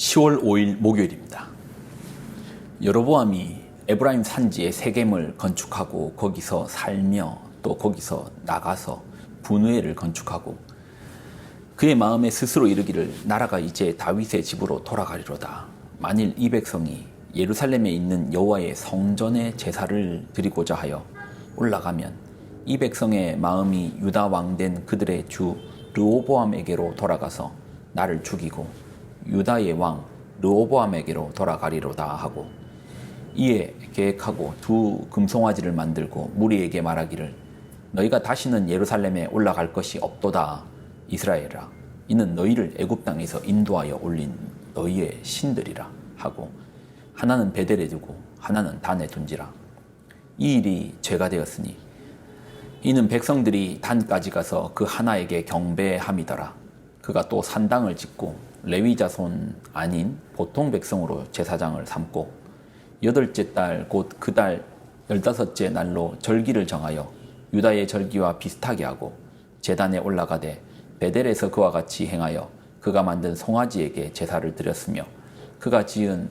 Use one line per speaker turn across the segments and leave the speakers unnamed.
10월 5일 목요일입니다. 여로보암이 에브라임 산지에 세겜을 건축하고 거기서 살며 또 거기서 나가서 분회를 건축하고 그의 마음에 스스로 이르기를 나라가 이제 다윗의 집으로 돌아가리로다. 만일 이 백성이 예루살렘에 있는 여호와의 성전에 제사를 드리고자 하여 올라가면 이 백성의 마음이 유다 왕된 그들의 주 르호보암에게로 돌아가서 나를 죽이고 유다의 왕 르호보암에게로 돌아가리로다 하고 이에 계획하고 두 금송아지를 만들고 무리에게 말하기를 너희가 다시는 예루살렘에 올라갈 것이 없도다. 이스라엘아, 이는 너희를 애굽 땅에서 인도하여 올린 너희의 신들이라 하고 하나는 베델에 두고 하나는 단에 둔지라. 이 일이 죄가 되었으니 이는 백성들이 단까지 가서 그 하나에게 경배함이더라. 그가 또 산당을 짓고 레위 자손 아닌 보통 백성으로 제사장을 삼고 8째 달 곧 그 달 15째 날로 절기를 정하여 유다의 절기와 비슷하게 하고 제단에 올라가되 베델에서 그와 같이 행하여 그가 만든 송아지에게 제사를 드렸으며 그가 지은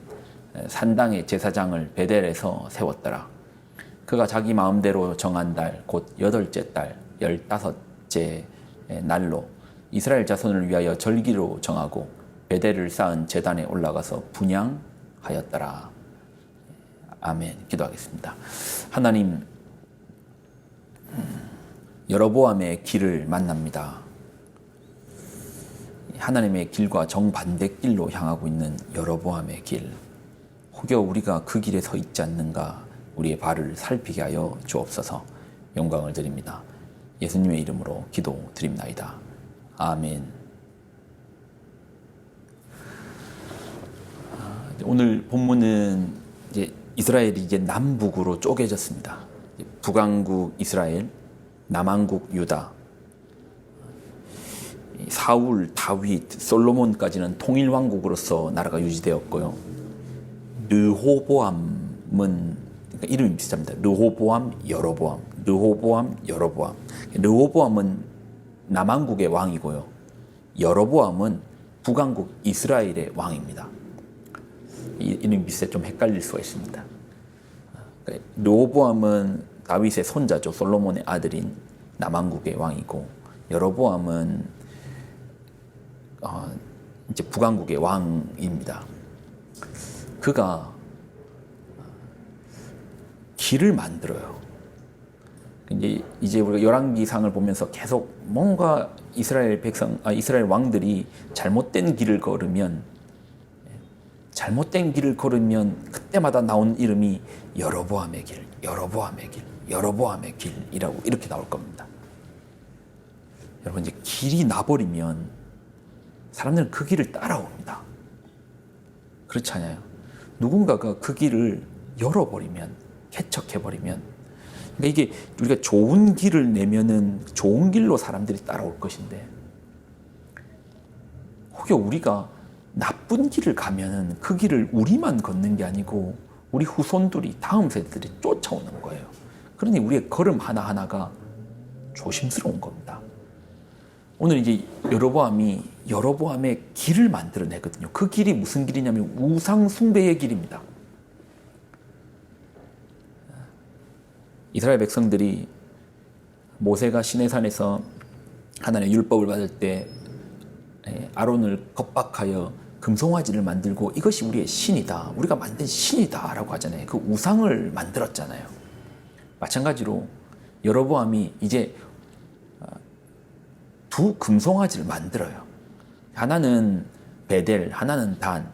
산당의 제사장을 베델에서 세웠더라. 그가 자기 마음대로 정한 달 곧 8째 달 15째 날로 이스라엘 자손을 위하여 절기로 정하고 베델을 쌓은 제단에 올라가서 분향하였더라. 아멘. 기도하겠습니다. 하나님, 여로보암의 길을 만납니다. 하나님의 길과 정반대 길로 향하고 있는 여로보암의 길. 혹여 우리가 그 길에 서 있지 않는가 우리의 발을 살피게 하여 주옵소서. 영광을 드립니다. 예수님의 이름으로 기도드립나이다. 아멘. 오늘 본문은 이스라엘이 이제 남북으로 쪼개졌습니다. 북왕국 이스라엘, 남왕국 유다. 사울, 다윗, 솔로몬까지는 통일왕국으로서 나라가 유지되었고요. 르호보암은 그러니까 이름이 비슷합니다. 르호보암, 여로보암, 르호보암, 여로보암. 르호보암은 남왕국의 왕이고요. 여로보암은 북왕국 이스라엘의 왕입니다. 이름이 비슷해 좀 헷갈릴 수가 있습니다. 르호보암은 다윗의 손자죠. 솔로몬의 아들인 남왕국의 왕이고 여로보암은 이제 북왕국의 왕입니다. 그가 길을 만들어요. 이제 우리가 열왕기상을 보면서 계속 뭔가 이스라엘 왕들이 잘못된 길을 걸으면 그때마다 나온 이름이 여로보암의 길, 여로보암의 길, 여로보암의 길이라고 이렇게 나올 겁니다. 여러분, 이제 길이 나버리면 사람들은 그 길을 따라옵니다. 그렇지 않아요? 누군가가 그 길을 열어버리면, 개척해버리면, 그러니까 이게 우리가 좋은 길을 내면은 좋은 길로 사람들이 따라올 것인데, 혹여 우리가 나쁜 길을 가면은 그 길을 우리만 걷는 게 아니고 우리 후손들이, 다음 세대들이 쫓아오는 거예요. 그러니 우리의 걸음 하나하나가 조심스러운 겁니다. 오늘 이제 여로보암의 길을 만들어내거든요. 그 길이 무슨 길이냐면 우상 숭배의 길입니다. 이스라엘 백성들이 모세가 시내산에서 하나님의 율법을 받을 때 아론을 겁박하여 금송아지를 만들고 이것이 우리의 신이다, 우리가 만든 신이다 라고 하잖아요. 그 우상을 만들었잖아요. 마찬가지로 여로보암이 이제 두 금송아지를 만들어요. 하나는 베델, 하나는 단.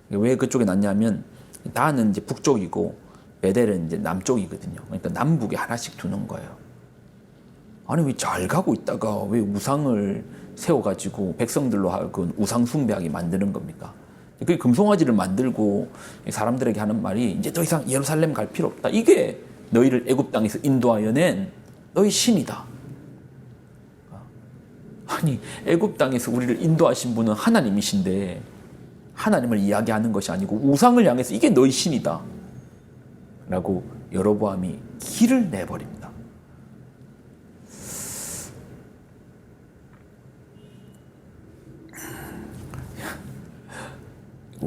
왜 그쪽에 놨냐면 단은 이제 북쪽이고 베델은 이제 남쪽이거든요. 그러니까 남북에 하나씩 두는 거예요. 아니, 왜 잘 가고 있다가 왜 우상을 세워가지고 백성들로 하여금 우상 숭배하게 만드는 겁니까? 그 금송아지를 만들고 사람들에게 하는 말이 이제 더 이상 예루살렘 갈 필요 없다. 이게 너희를 애굽 땅에서 인도하여 낸 너희 신이다. 아니, 애굽 땅에서 우리를 인도하신 분은 하나님이신데 하나님을 이야기하는 것이 아니고 우상을 향해서 이게 너희 신이다 라고 여로보암이 길을 내버립니다.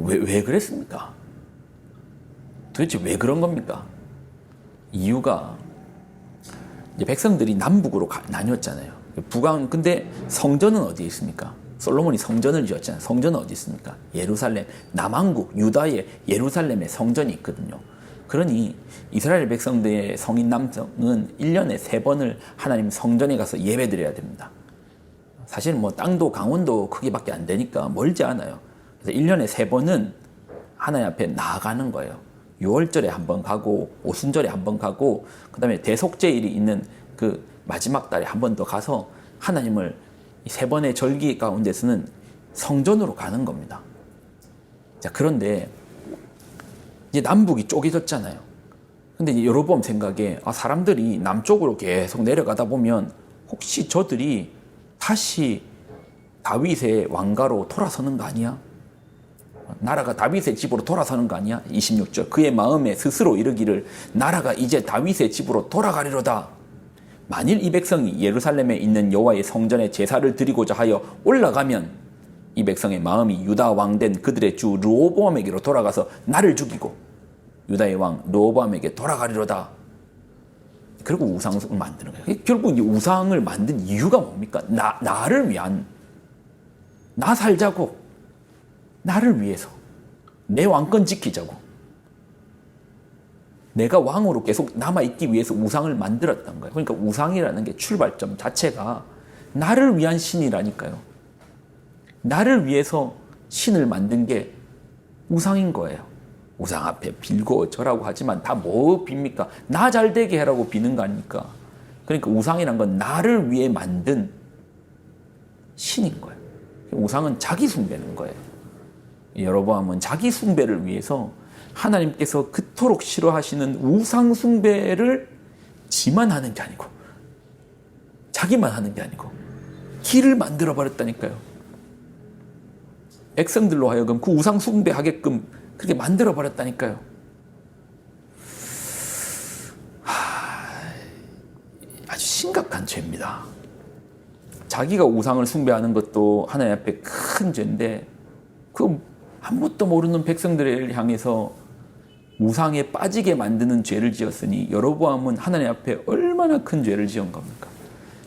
왜 그랬습니까? 도대체 왜 그런 겁니까? 이유가 이제 백성들이 남북으로 나뉘었잖아요. 북왕, 근데 성전은 어디에 있습니까? 솔로몬이 성전을 지었잖아요. 성전은 어디 있습니까? 예루살렘, 남왕국, 유다의 예루살렘에 성전이 있거든요. 그러니 이스라엘 백성들의 성인 남성은 1년에 3번을 하나님 성전에 가서 예배드려야 됩니다. 사실 뭐 땅도 강원도 크기밖에 안 되니까 멀지 않아요. 그래서 1년에 3번은 하나님 앞에 나아가는 거예요. 6월절에 한 번 가고 오순절에 한 번 가고 그다음에 대속제일이 있는 그 마지막 달에 한 번 더 가서 하나님을 이 3번의 절기 가운데서는 성전으로 가는 겁니다. 자, 그런데 이제 남북이 쪼개졌잖아요. 근데 이제 여로보암 생각에 사람들이 남쪽으로 계속 내려가다 보면 혹시 저들이 다시 다윗의 왕가로 돌아서는 거 아니야? 나라가 다윗의 집으로 돌아서는 거 아니야? 26절. 그의 마음에 스스로 이르기를 나라가 이제 다윗의 집으로 돌아가리로다. 만일 이 백성이 예루살렘에 있는 여호와의 성전에 제사를 드리고자 하여 올라가면 이 백성의 마음이 유다 왕된 그들의 주 르호보암에게로 돌아가서 나를 죽이고 유다의 왕 르호보암에게 돌아가리로다. 그리고 우상을 만드는 거예요. 결국 이 우상을 만든 이유가 뭡니까? 나를 위한, 나 살자고, 나를 위해서, 내 왕권 지키자고, 내가 왕으로 계속 남아있기 위해서 우상을 만들었던 거예요. 그러니까 우상이라는 게 출발점 자체가 나를 위한 신이라니까요. 나를 위해서 신을 만든 게 우상인 거예요. 우상 앞에 빌고 절하고 하지만 다 뭐 빕니까? 나 잘 되게 해라고 비는 거 아닙니까? 그러니까 우상이란 건 나를 위해 만든 신인 거예요. 우상은 자기 숭배는 거예요. 여로보암은 자기 숭배를 위해서 하나님께서 그토록 싫어하시는 우상 숭배를 지만 하는 게 아니고 자기만 하는 게 아니고 길을 만들어 버렸다니까요. 백성들로 하여금 그 우상 숭배하게끔 그렇게 만들어 버렸다니까요. 아주 심각한 죄입니다. 자기가 우상을 숭배하는 것도 하나님 앞에 큰 죄인데 그 아무것도 모르는 백성들을 향해서 우상에 빠지게 만드는 죄를 지었으니 여로보암은 하나님 앞에 얼마나 큰 죄를 지은 겁니까?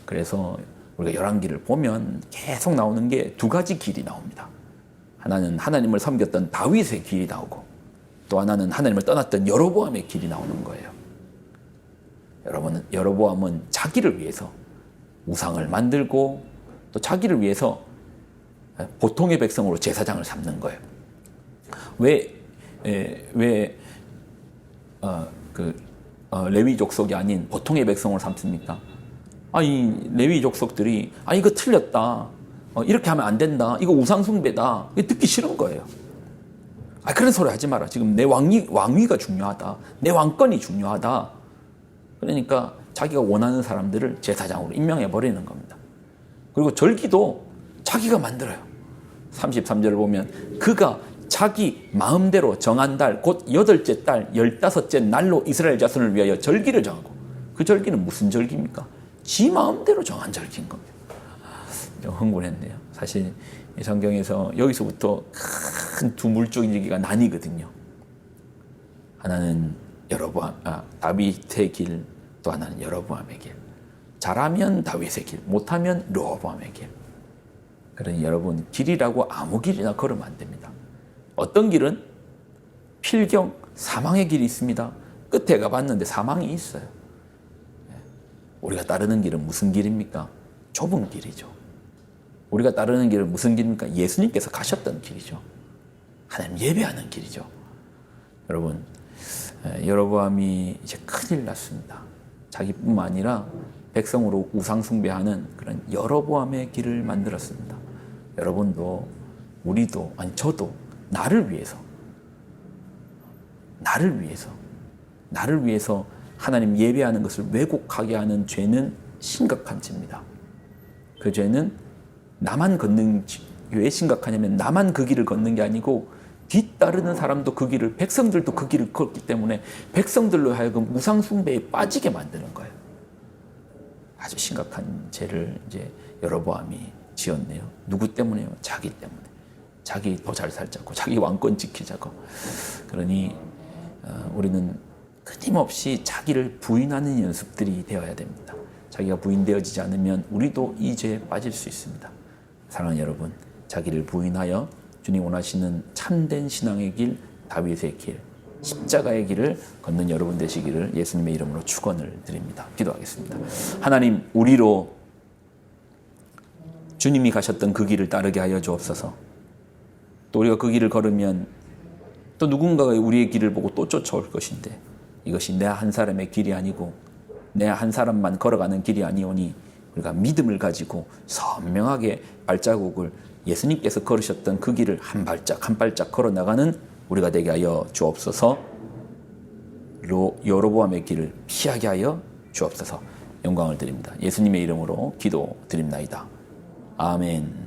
그래서 우리가 열왕기를 보면 계속 나오는 게 2가지 길이 나옵니다. 하나는 하나님을 섬겼던 다윗의 길이 나오고 또 하나는 하나님을 떠났던 여로보암의 길이 나오는 거예요. 여로보암은 자기를 위해서 우상을 만들고 또 자기를 위해서 보통의 백성으로 제사장을 삼는 거예요. 레위 족속이 아닌 보통의 백성을 삼습니까? 이 레위 족속들이 이거 틀렸다. 이렇게 하면 안 된다. 이거 우상숭배다. 듣기 싫은 거예요. 그런 소리 하지 마라. 지금 내 왕위가 중요하다. 내 왕권이 중요하다. 그러니까 자기가 원하는 사람들을 제사장으로 임명해 버리는 겁니다. 그리고 절기도 자기가 만들어요. 33절을 보면 그가 자기 마음대로 정한 달, 곧 8째 달 15째 날로 이스라엘 자손을 위하여 절기를 정하고 그 절기는 무슨 절기입니까? 지 마음대로 정한 절기인 겁니다. 좀 흥분했네요. 사실 성경에서 여기서부터 큰 2물줄기가 나뉘거든요. 하나는 다윗의 길, 또 하나는 여로보암의 길. 잘하면 다윗의 길, 못하면 르호보암의 길. 그러니 여러분, 길이라고 아무 길이나 걸으면 안 됩니다. 어떤 길은 필경, 사망의 길이 있습니다. 끝에 가봤는데 사망이 있어요. 우리가 따르는 길은 무슨 길입니까? 좁은 길이죠. 우리가 따르는 길은 무슨 길입니까? 예수님께서 가셨던 길이죠. 하나님 예배하는 길이죠. 여러분, 여로보암이 이제 큰일 났습니다. 자기뿐만 아니라 백성으로 우상 숭배하는 그런 여로보암의 길을 만들었습니다. 여러분도, 우리도, 저도 나를 위해서 하나님 예배하는 것을 왜곡하게 하는 죄는 심각한 죄입니다. 그 죄는 나만 걷는, 왜 심각하냐면 나만 그 길을 걷는 게 아니고 뒤따르는 사람도 그 길을, 백성들도 그 길을 걷기 때문에 백성들로 하여금 우상 숭배에 빠지게 만드는 거예요. 아주 심각한 죄를 이제 여로보암이 지었네요. 누구 때문에요? 자기 때문에. 자기 더 잘 살자고, 자기 왕권 지키자고. 그러니 우리는 끊임없이 자기를 부인하는 연습들이 되어야 됩니다. 자기가 부인되어지지 않으면 우리도 이 죄에 빠질 수 있습니다. 사랑하는 여러분, 자기를 부인하여 주님 원하시는 참된 신앙의 길, 다윗의 길, 십자가의 길을 걷는 여러분 되시기를 예수님의 이름으로 축원을 드립니다. 기도하겠습니다. 하나님, 우리로 주님이 가셨던 그 길을 따르게 하여 주옵소서. 또 우리가 그 길을 걸으면 또 누군가가 우리의 길을 보고 또 쫓아올 것인데, 이것이 내 한 사람의 길이 아니고 내 한 사람만 걸어가는 길이 아니오니 우리가 믿음을 가지고 선명하게 발자국을 예수님께서 걸으셨던 그 길을 한 발짝 한 발짝 걸어나가는 우리가 되게 하여 주옵소서. 여로보암의 길을 피하게 하여 주옵소서. 영광을 드립니다. 예수님의 이름으로 기도드립나이다. 아멘.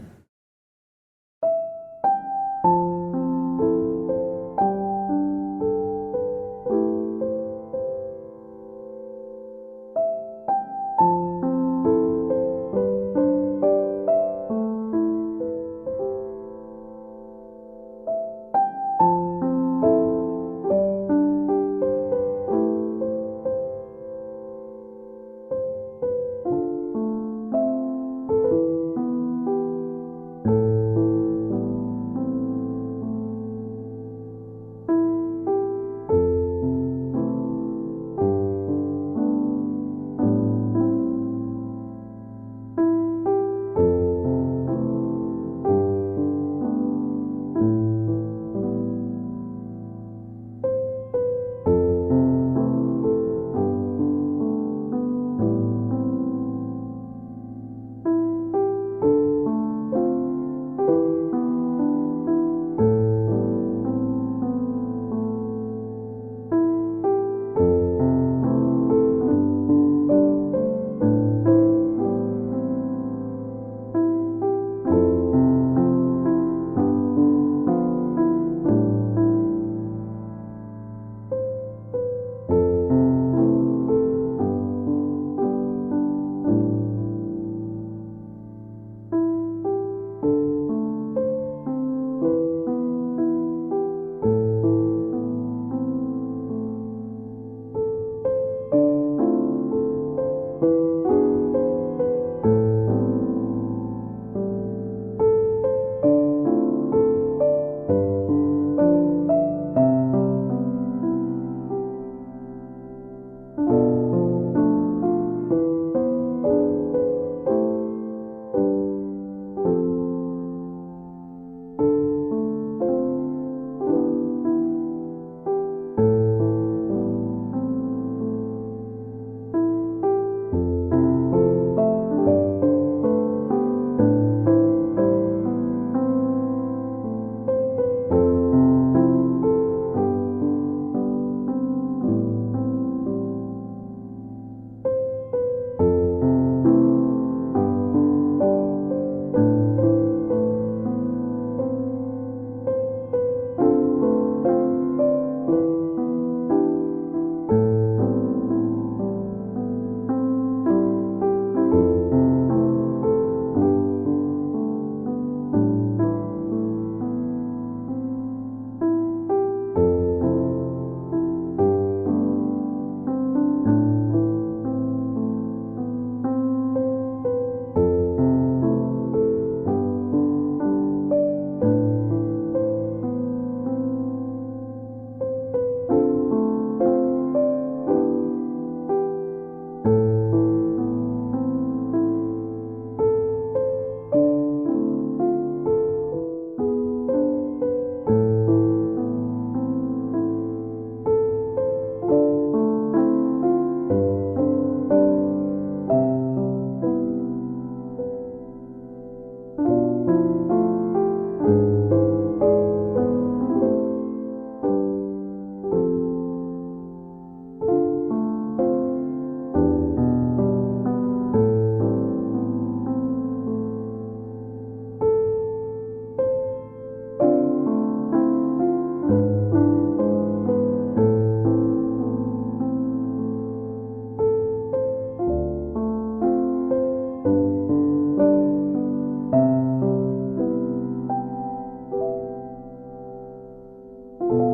주